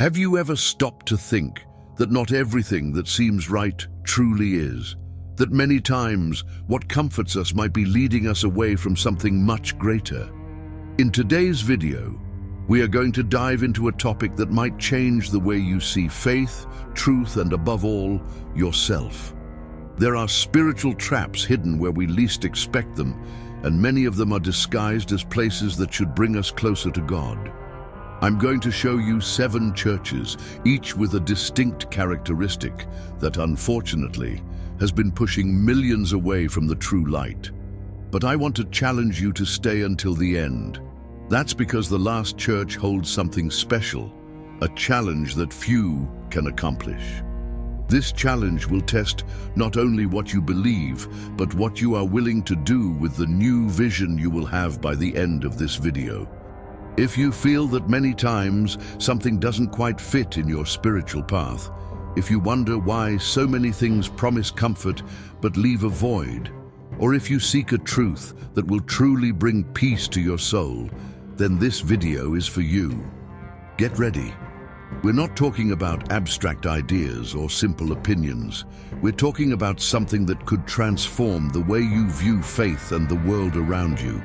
Have you ever stopped to think that not everything that seems right truly is? That many times what comforts us might be leading us away from something much greater? In today's video, we are going to dive into a topic that might change the way you see faith, truth, and above all, yourself. There are spiritual traps hidden where we least expect them, and many of them are disguised as places that should bring us closer to God. I'm going to show you 7 churches, each with a distinct characteristic that, unfortunately, has been pushing millions away from the true light. But I want to challenge you to stay until the end. That's because the last church holds something special, a challenge that few can accomplish. This challenge will test not only what you believe, but what you are willing to do with the new vision you will have by the end of this video. If you feel that many times something doesn't quite fit in your spiritual path, if you wonder why so many things promise comfort but leave a void, or if you seek a truth that will truly bring peace to your soul, then this video is for you. Get ready. We're not talking about abstract ideas or simple opinions. We're talking about something that could transform the way you view faith and the world around you.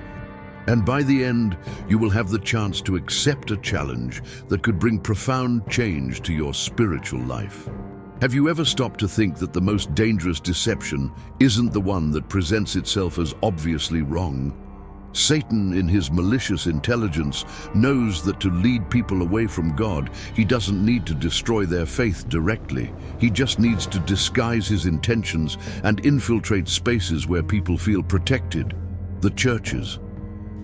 And by the end, you will have the chance to accept a challenge that could bring profound change to your spiritual life. Have you ever stopped to think that the most dangerous deception isn't the one that presents itself as obviously wrong? Satan, in his malicious intelligence, knows that to lead people away from God, he doesn't need to destroy their faith directly. He just needs to disguise his intentions and infiltrate spaces where people feel protected: the churches.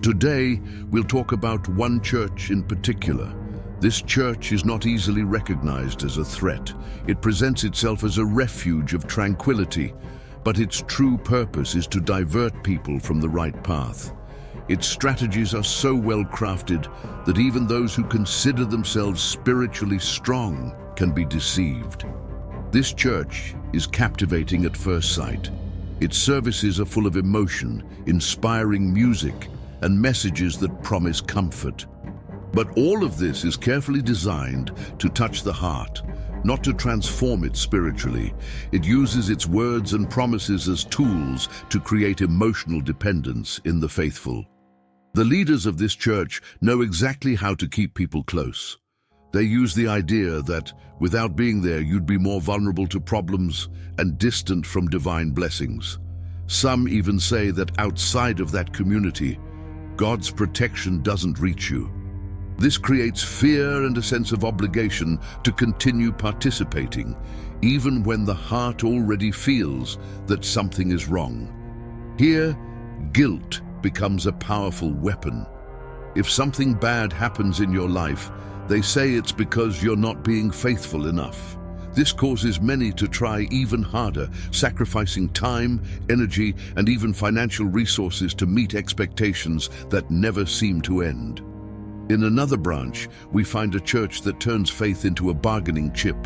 Today, we'll talk about one church in particular. This church is not easily recognized as a threat. It presents itself as a refuge of tranquility, but its true purpose is to divert people from the right path. Its strategies are so well crafted that even those who consider themselves spiritually strong can be deceived. This church is captivating at first sight. Its services are full of emotion, inspiring music, and messages that promise comfort. But all of this is carefully designed to touch the heart, not to transform it spiritually. It uses its words and promises as tools to create emotional dependence in the faithful. The leaders of this church know exactly how to keep people close. They use the idea that without being there, you'd be more vulnerable to problems and distant from divine blessings. Some even say that outside of that community, God's protection doesn't reach you. This creates fear and a sense of obligation to continue participating, even when the heart already feels that something is wrong. Here, guilt becomes a powerful weapon. If something bad happens in your life, they say it's because you're not being faithful enough. This causes many to try even harder, sacrificing time, energy, and even financial resources to meet expectations that never seem to end. In another branch, we find a church that turns faith into a bargaining chip.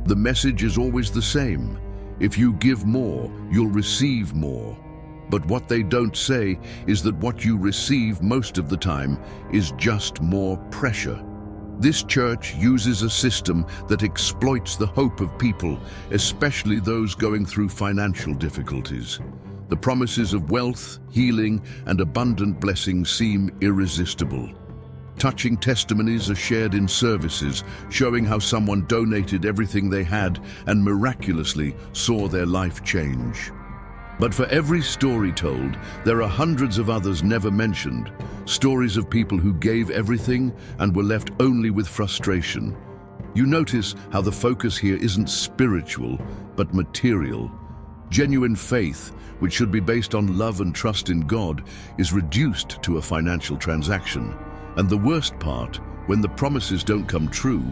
The message is always the same: if you give more, you'll receive more. But what they don't say is that what you receive most of the time is just more pressure. This church uses a system that exploits the hope of people, especially those going through financial difficulties. The promises of wealth, healing, and abundant blessings seem irresistible. Touching testimonies are shared in services, showing how someone donated everything they had and miraculously saw their life change. But for every story told, there are hundreds of others never mentioned, stories of people who gave everything and were left only with frustration. You notice how the focus here isn't spiritual, but material. Genuine faith, which should be based on love and trust in God, is reduced to a financial transaction. And the worst part, when the promises don't come true,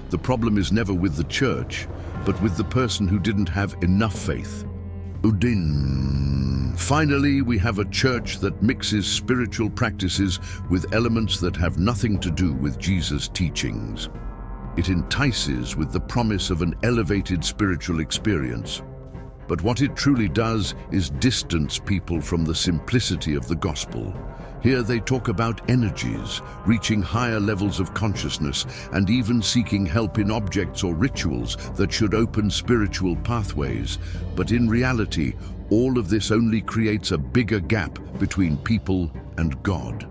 the problem is never with the church, but with the person who didn't have enough faith. Udin. Finally, we have a church that mixes spiritual practices with elements that have nothing to do with Jesus' teachings. It entices with the promise of an elevated spiritual experience. But what it truly does is distance people from the simplicity of the gospel. Here they talk about energies, reaching higher levels of consciousness, and even seeking help in objects or rituals that should open spiritual pathways. But in reality, all of this only creates a bigger gap between people and God.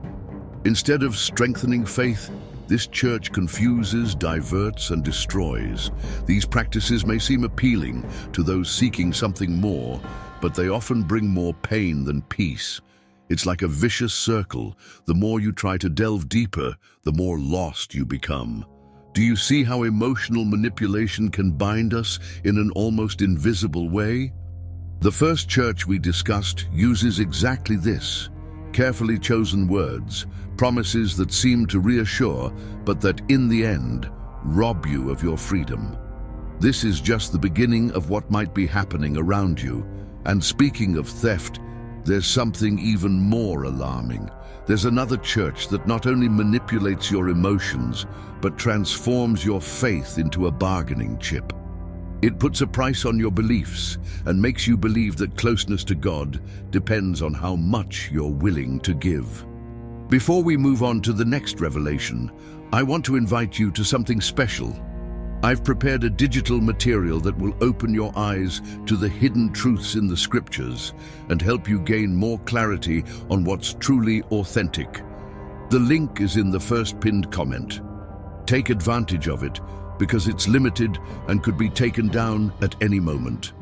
Instead of strengthening faith, this church confuses, diverts, and destroys. These practices may seem appealing to those seeking something more, but they often bring more pain than peace. It's like a vicious circle. The more you try to delve deeper, the more lost you become. Do you see how emotional manipulation can bind us in an almost invisible way? The first church we discussed uses exactly this. Carefully chosen words, promises that seem to reassure, but that in the end, rob you of your freedom. This is just the beginning of what might be happening around you. And speaking of theft, there's something even more alarming. There's another church that not only manipulates your emotions, but transforms your faith into a bargaining chip. It puts a price on your beliefs and makes you believe that closeness to God depends on how much you're willing to give. Before we move on to the next revelation, I want to invite you to something special. I've prepared a digital material that will open your eyes to the hidden truths in the scriptures and help you gain more clarity on what's truly authentic. The link is in the first pinned comment. Take advantage of it, because it's limited and could be taken down at any moment.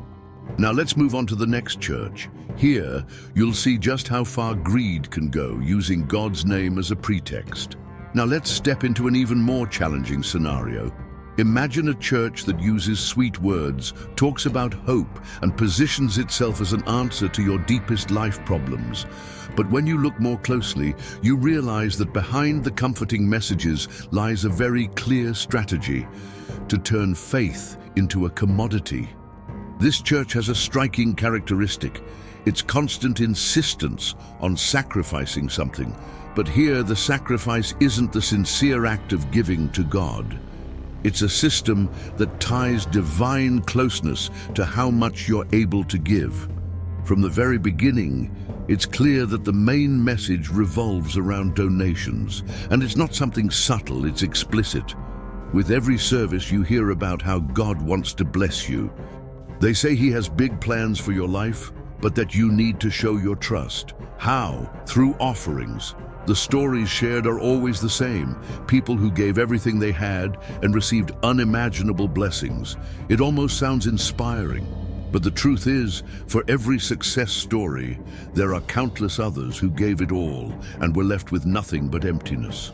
Now let's move on to the next church. Here, you'll see just how far greed can go using God's name as a pretext. Now let's step into an even more challenging scenario. Imagine a church that uses sweet words, talks about hope, and positions itself as an answer to your deepest life problems. But when you look more closely, you realize that behind the comforting messages lies a very clear strategy: to turn faith into a commodity. This church has a striking characteristic: its constant insistence on sacrificing something. But here, the sacrifice isn't the sincere act of giving to God. It's a system that ties divine closeness to how much you're able to give. From the very beginning, it's clear that the main message revolves around donations, and it's not something subtle, it's explicit. With every service, you hear about how God wants to bless you. They say He has big plans for your life, but that you need to show your trust. How? Through offerings. The stories shared are always the same: people who gave everything they had and received unimaginable blessings. It almost sounds inspiring. But the truth is, for every success story, there are countless others who gave it all and were left with nothing but emptiness.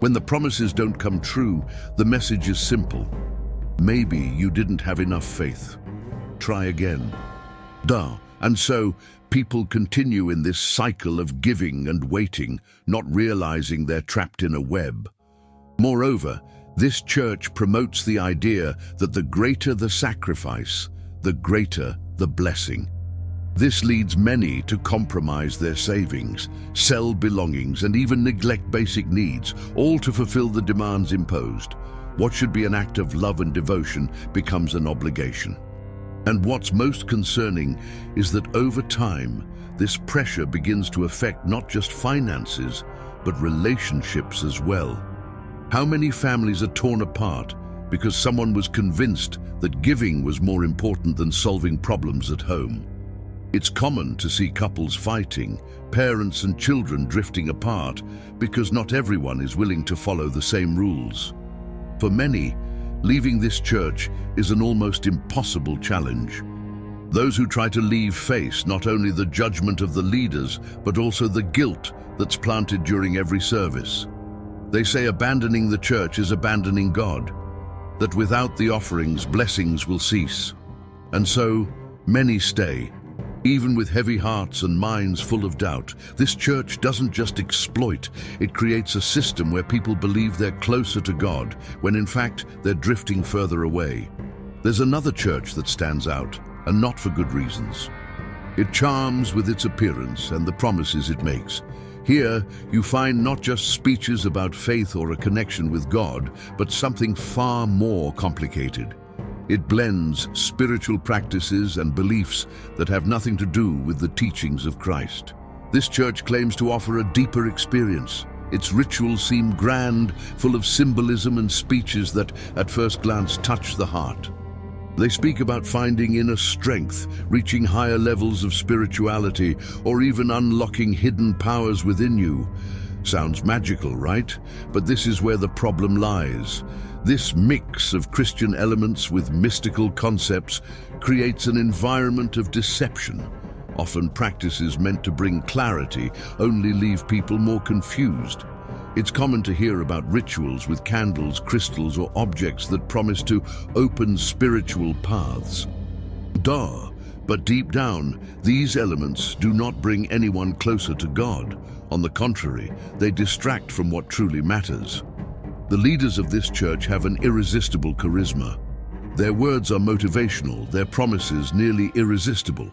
When the promises don't come true, the message is simple. Maybe you didn't have enough faith. Try again. And so, people continue in this cycle of giving and waiting, not realizing they're trapped in a web. Moreover, this church promotes the idea that the greater the sacrifice, the greater the blessing. This leads many to compromise their savings, sell belongings, and even neglect basic needs, all to fulfill the demands imposed. What should be an act of love and devotion becomes an obligation. And what's most concerning is that over time, this pressure begins to affect not just finances, but relationships as well. How many families are torn apart because someone was convinced that giving was more important than solving problems at home? It's common to see couples fighting, parents and children drifting apart, because not everyone is willing to follow the same rules. For many, leaving this church is an almost impossible challenge. Those who try to leave face not only the judgment of the leaders, but also the guilt that's planted during every service. They say abandoning the church is abandoning God, that without the offerings, blessings will cease. And so, many stay, even with heavy hearts and minds full of doubt. This church doesn't just exploit, it creates a system where people believe they're closer to God, when in fact they're drifting further away. There's another church that stands out, and not for good reasons. It charms with its appearance and the promises it makes. Here, you find not just speeches about faith or a connection with God, but something far more complicated. It blends spiritual practices and beliefs that have nothing to do with the teachings of Christ. This church claims to offer a deeper experience. Its rituals seem grand, full of symbolism and speeches that, at first glance, touch the heart. They speak about finding inner strength, reaching higher levels of spirituality, or even unlocking hidden powers within you. Sounds magical, right? But this is where the problem lies. This mix of Christian elements with mystical concepts creates an environment of deception. Often practices meant to bring clarity only leave people more confused. It's common to hear about rituals with candles, crystals, or objects that promise to open spiritual paths. But deep down, these elements do not bring anyone closer to God. On the contrary, they distract from what truly matters. The leaders of this church have an irresistible charisma. Their words are motivational, their promises nearly irresistible.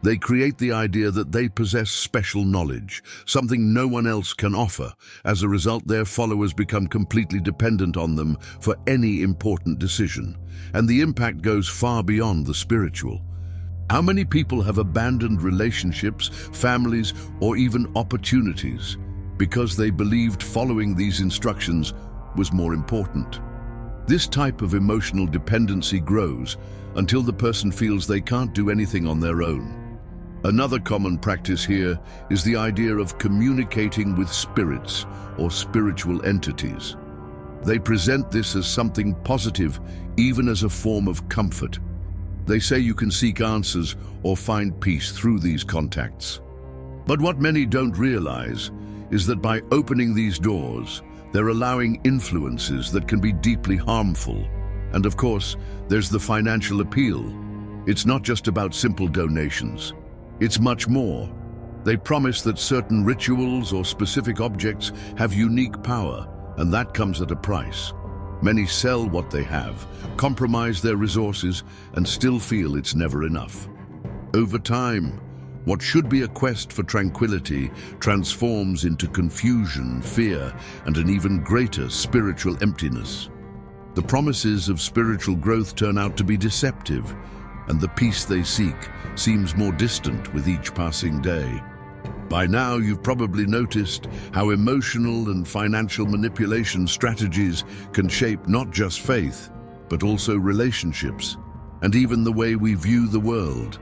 They create the idea that they possess special knowledge, something no one else can offer. As a result, their followers become completely dependent on them for any important decision, and the impact goes far beyond the spiritual. How many people have abandoned relationships, families, or even opportunities because they believed following these instructions was more important? This type of emotional dependency grows until the person feels they can't do anything on their own. Another common practice here is the idea of communicating with spirits or spiritual entities. They present this as something positive, even as a form of comfort. They say you can seek answers or find peace through these contacts. But what many don't realize is that by opening these doors, they're allowing influences that can be deeply harmful. And of course, there's the financial appeal. It's not just about simple donations. It's much more. They promise that certain rituals or specific objects have unique power, and that comes at a price. Many sell what they have, compromise their resources, and still feel it's never enough. Over time, what should be a quest for tranquility transforms into confusion, fear, and an even greater spiritual emptiness. The promises of spiritual growth turn out to be deceptive, and the peace they seek seems more distant with each passing day. By now, you've probably noticed how emotional and financial manipulation strategies can shape not just faith, but also relationships, and even the way we view the world.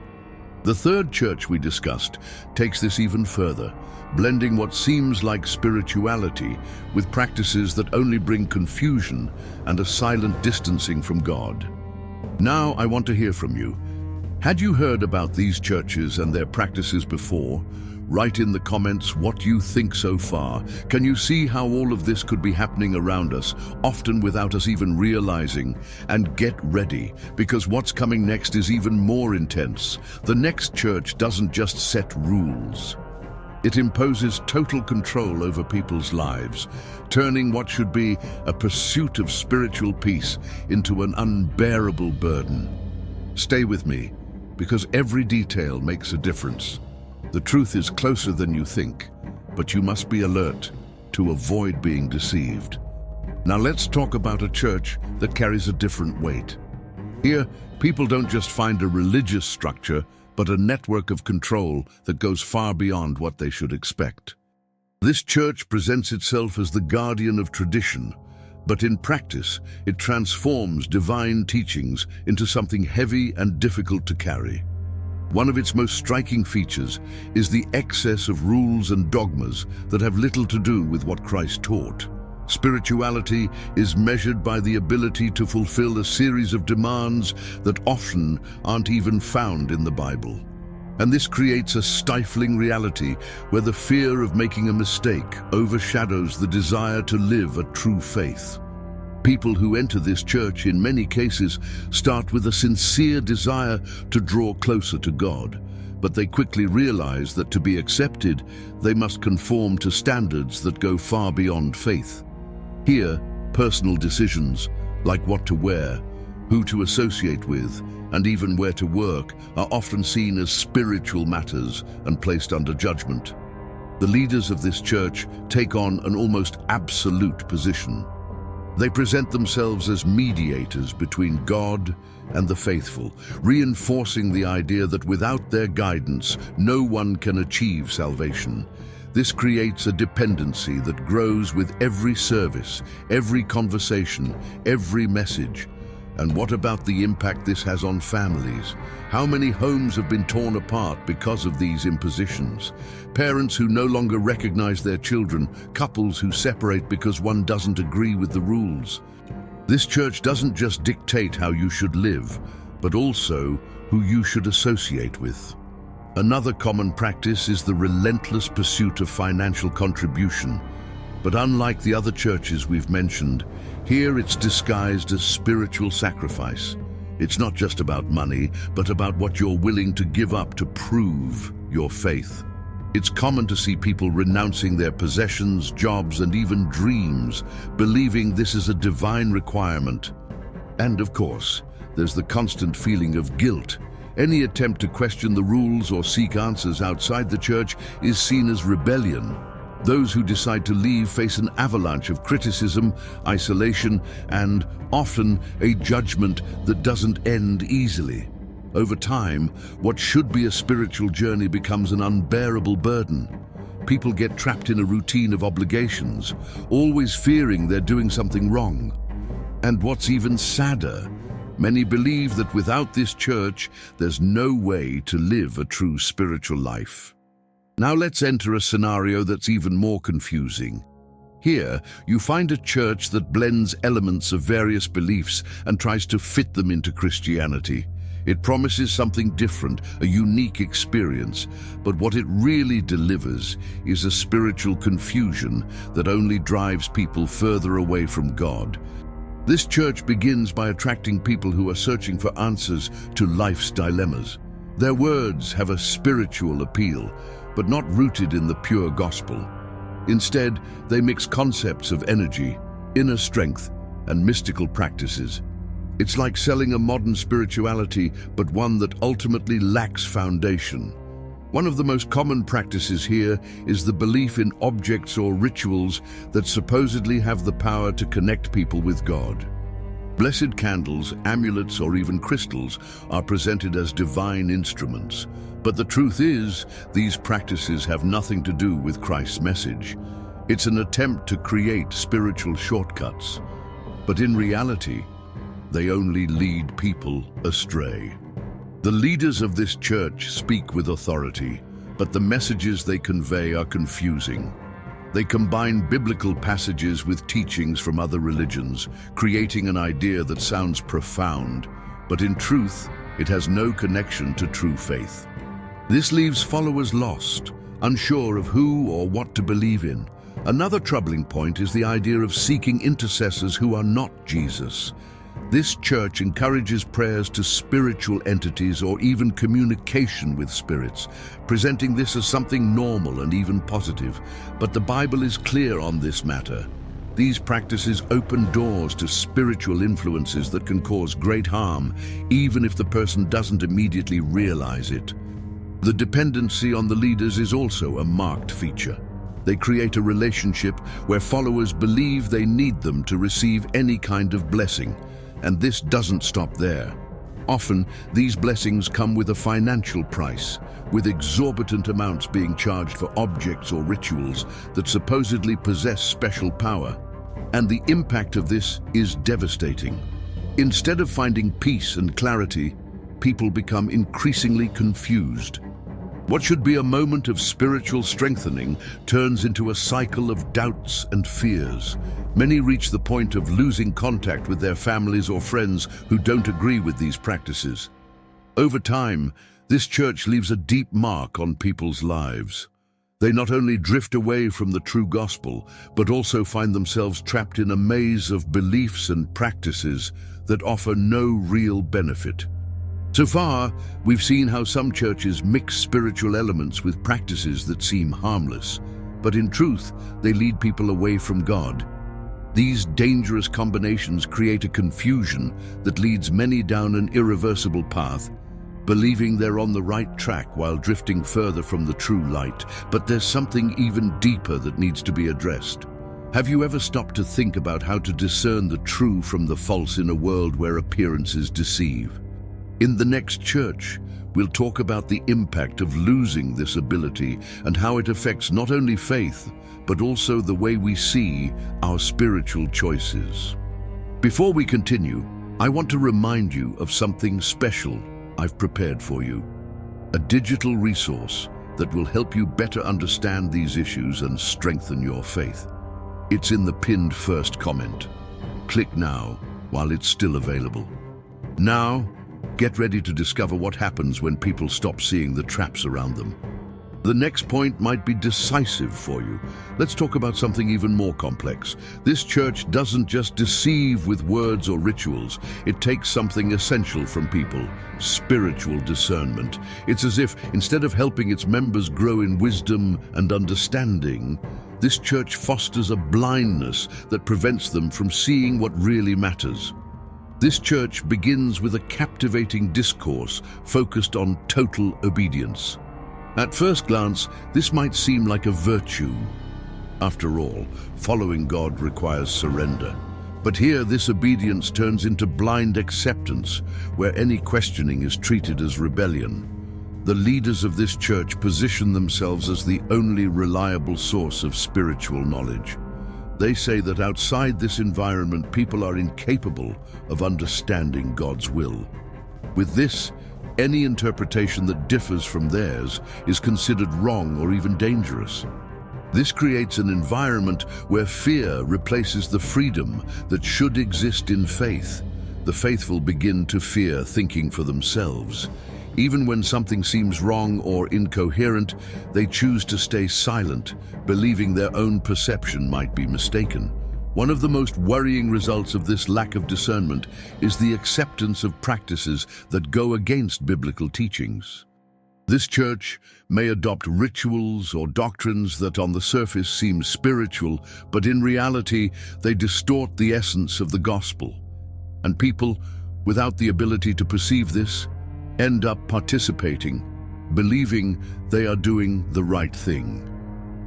The third church we discussed takes this even further, blending what seems like spirituality with practices that only bring confusion and a silent distancing from God. Now I want to hear from you. Had you heard about these churches and their practices before? Write in the comments what you think so far. Can you see how all of this could be happening around us, often without us even realizing? And get ready, because what's coming next is even more intense. The next church doesn't just set rules. It imposes total control over people's lives, turning what should be a pursuit of spiritual peace into an unbearable burden. Stay with me, because every detail makes a difference. The truth is closer than you think, but you must be alert to avoid being deceived. Now let's talk about a church that carries a different weight. Here, people don't just find a religious structure, but a network of control that goes far beyond what they should expect. This church presents itself as the guardian of tradition, but in practice, it transforms divine teachings into something heavy and difficult to carry. One of its most striking features is the excess of rules and dogmas that have little to do with what Christ taught. Spirituality is measured by the ability to fulfill a series of demands that often aren't even found in the Bible. And this creates a stifling reality where the fear of making a mistake overshadows the desire to live a true faith. People who enter this church in many cases start with a sincere desire to draw closer to God, but they quickly realize that to be accepted, they must conform to standards that go far beyond faith. Here, personal decisions, like what to wear, who to associate with, and even where to work, are often seen as spiritual matters and placed under judgment. The leaders of this church take on an almost absolute position. They present themselves as mediators between God and the faithful, reinforcing the idea that without their guidance, no one can achieve salvation. This creates a dependency that grows with every service, every conversation, every message. And what about the impact this has on families? How many homes have been torn apart because of these impositions? Parents who no longer recognize their children, couples who separate because one doesn't agree with the rules. This church doesn't just dictate how you should live, but also who you should associate with. Another common practice is the relentless pursuit of financial contribution. But unlike the other churches we've mentioned, here it's disguised as spiritual sacrifice. It's not just about money, but about what you're willing to give up to prove your faith. It's common to see people renouncing their possessions, jobs, and even dreams, believing this is a divine requirement. And of course, there's the constant feeling of guilt. Any attempt to question the rules or seek answers outside the church is seen as rebellion. Those who decide to leave face an avalanche of criticism, isolation, and often a judgment that doesn't end easily. Over time, what should be a spiritual journey becomes an unbearable burden. People get trapped in a routine of obligations, always fearing they're doing something wrong. And what's even sadder, many believe that without this church, there's no way to live a true spiritual life. Now let's enter a scenario that's even more confusing. Here, you find a church that blends elements of various beliefs and tries to fit them into Christianity. It promises something different, a unique experience, but what it really delivers is a spiritual confusion that only drives people further away from God. This church begins by attracting people who are searching for answers to life's dilemmas. Their words have a spiritual appeal, but not rooted in the pure gospel. Instead, they mix concepts of energy, inner strength, and mystical practices. It's like selling a modern spirituality, but one that ultimately lacks foundation. One of the most common practices here is the belief in objects or rituals that supposedly have the power to connect people with God. Blessed candles, amulets, or even crystals are presented as divine instruments. But the truth is, these practices have nothing to do with Christ's message. It's an attempt to create spiritual shortcuts. But in reality, they only lead people astray. The leaders of this church speak with authority, but the messages they convey are confusing. They combine biblical passages with teachings from other religions, creating an idea that sounds profound, but in truth, it has no connection to true faith. This leaves followers lost, unsure of who or what to believe in. Another troubling point is the idea of seeking intercessors who are not Jesus. This church encourages prayers to spiritual entities or even communication with spirits, presenting this as something normal and even positive. But the Bible is clear on this matter. These practices open doors to spiritual influences that can cause great harm, even if the person doesn't immediately realize it. The dependency on the leaders is also a marked feature. They create a relationship where followers believe they need them to receive any kind of blessing. And this doesn't stop there. Often, these blessings come with a financial price, with exorbitant amounts being charged for objects or rituals that supposedly possess special power. And the impact of this is devastating. Instead of finding peace and clarity, people become increasingly confused. What should be a moment of spiritual strengthening turns into a cycle of doubts and fears. Many reach the point of losing contact with their families or friends who don't agree with these practices. Over time, this church leaves a deep mark on people's lives. They not only drift away from the true gospel, but also find themselves trapped in a maze of beliefs and practices that offer no real benefit. So far, we've seen how some churches mix spiritual elements with practices that seem harmless, but in truth, they lead people away from God. These dangerous combinations create a confusion that leads many down an irreversible path, believing they're on the right track while drifting further from the true light. But there's something even deeper that needs to be addressed. Have you ever stopped to think about how to discern the true from the false in a world where appearances deceive? In the next church, we'll talk about the impact of losing this ability and how it affects not only faith, but also the way we see our spiritual choices. Before we continue, I want to remind you of something special I've prepared for you. A digital resource that will help you better understand these issues and strengthen your faith. It's in the pinned first comment. Click now while it's still available. Now, get ready to discover what happens when people stop seeing the traps around them. The next point might be decisive for you. Let's talk about something even more complex. This church doesn't just deceive with words or rituals. It takes something essential from people: spiritual discernment. It's as if, instead of helping its members grow in wisdom and understanding, this church fosters a blindness that prevents them from seeing what really matters. This church begins with a captivating discourse focused on total obedience. At first glance, this might seem like a virtue. After all, following God requires surrender. But here, this obedience turns into blind acceptance, where any questioning is treated as rebellion. The leaders of this church position themselves as the only reliable source of spiritual knowledge. They say that outside this environment, people are incapable of understanding God's will. With this, any interpretation that differs from theirs is considered wrong or even dangerous. This creates an environment where fear replaces the freedom that should exist in faith. The faithful begin to fear thinking for themselves. Even when something seems wrong or incoherent, they choose to stay silent, believing their own perception might be mistaken. One of the most worrying results of this lack of discernment is the acceptance of practices that go against biblical teachings. This church may adopt rituals or doctrines that on the surface seem spiritual, but in reality they distort the essence of the gospel. And people, without the ability to perceive this, end up participating, believing they are doing the right thing.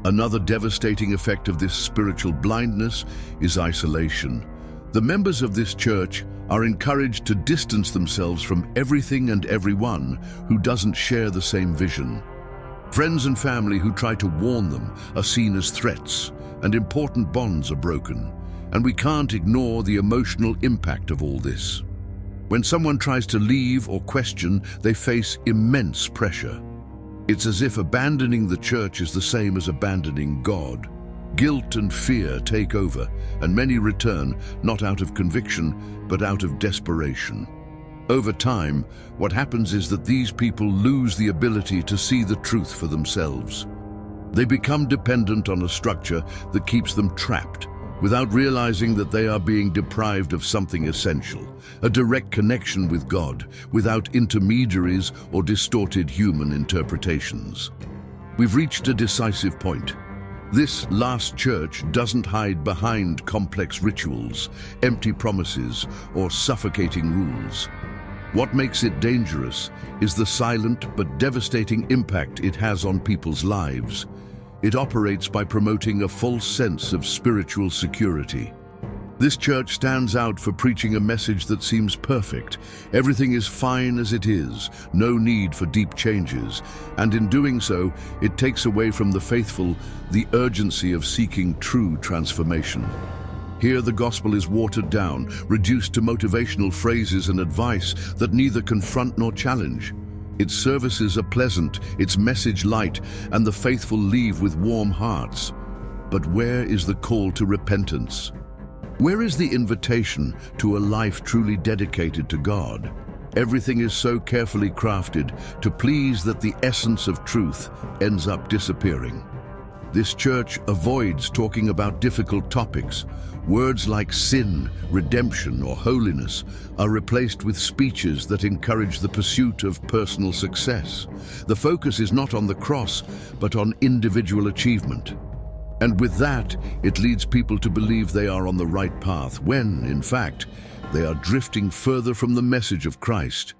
Another devastating effect of this spiritual blindness is isolation. The members of this church are encouraged to distance themselves from everything and everyone who doesn't share the same vision. Friends and family who try to warn them are seen as threats, and important bonds are broken. And we can't ignore the emotional impact of all this. When someone tries to leave or question, they face immense pressure. It's as if abandoning the church is the same as abandoning God. Guilt and fear take over, and many return, not out of conviction, but out of desperation. Over time, what happens is that these people lose the ability to see the truth for themselves. They become dependent on a structure that keeps them trapped, without realizing that they are being deprived of something essential, a direct connection with God, without intermediaries or distorted human interpretations. We've reached a decisive point. This last church doesn't hide behind complex rituals, empty promises, or suffocating rules. What makes it dangerous is the silent but devastating impact it has on people's lives. It operates by promoting a false sense of spiritual security. This church stands out for preaching a message that seems perfect. Everything is fine as it is, no need for deep changes. And in doing so, it takes away from the faithful the urgency of seeking true transformation. Here the gospel is watered down, reduced to motivational phrases and advice that neither confront nor challenge. Its services are pleasant, its message light, and the faithful leave with warm hearts. But where is the call to repentance? Where is the invitation to a life truly dedicated to God? Everything is so carefully crafted to please that the essence of truth ends up disappearing. This church avoids talking about difficult topics. Words like sin, redemption, or holiness are replaced with speeches that encourage the pursuit of personal success. The focus is not on the cross, but on individual achievement. And with that, it leads people to believe they are on the right path, when, in fact, they are drifting further from the message of Christ.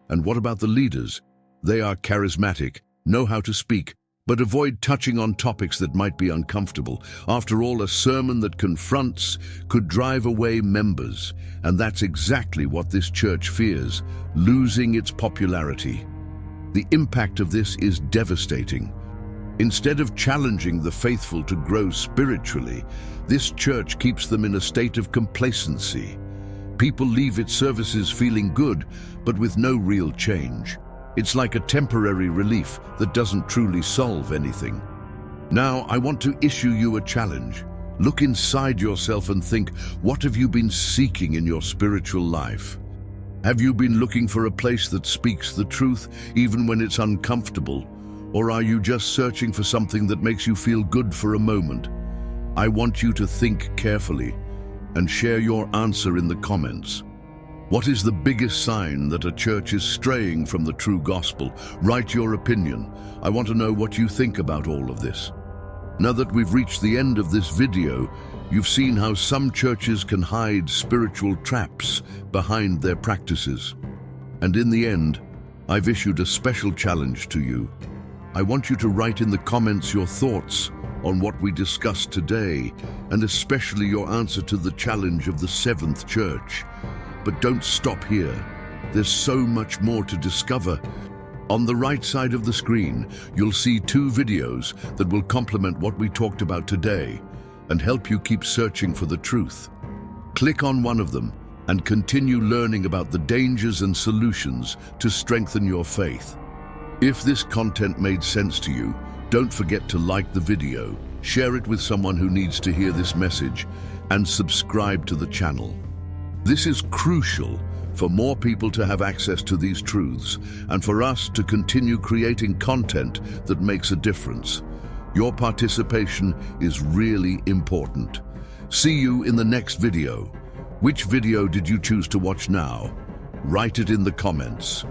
And what about the leaders? They are charismatic, know how to speak, But avoid touching on topics that might be uncomfortable. After all, a sermon that confronts could drive away members, and that's exactly what this church fears, losing its popularity. The impact of this is devastating. Instead of challenging the faithful to grow spiritually, this church keeps them in a state of complacency. People leave its services feeling good, but with no real change. It's like a temporary relief that doesn't truly solve anything. Now, I want to issue you a challenge. Look inside yourself and think, what have you been seeking in your spiritual life? Have you been looking for a place that speaks the truth, even when it's uncomfortable? Or are you just searching for something that makes you feel good for a moment? I want you to think carefully and share your answer in the comments. What is the biggest sign that a church is straying from the true gospel? Write your opinion. I want to know what you think about all of this. Now that we've reached the end of this video, you've seen how some churches can hide spiritual traps behind their practices. And in the end, I've issued a special challenge to you. I want you to write in the comments your thoughts on what we discussed today, and especially your answer to the challenge of the seventh church. But don't stop here. There's so much more to discover. On the right side of the screen, you'll see 2 videos that will complement what we talked about today and help you keep searching for the truth. Click on one of them and continue learning about the dangers and solutions to strengthen your faith. If this content made sense to you, don't forget to like the video, share it with someone who needs to hear this message, and subscribe to the channel. This is crucial for more people to have access to these truths and for us to continue creating content that makes a difference. Your participation is really important. See you in the next video. Which video did you choose to watch now? Write it in the comments.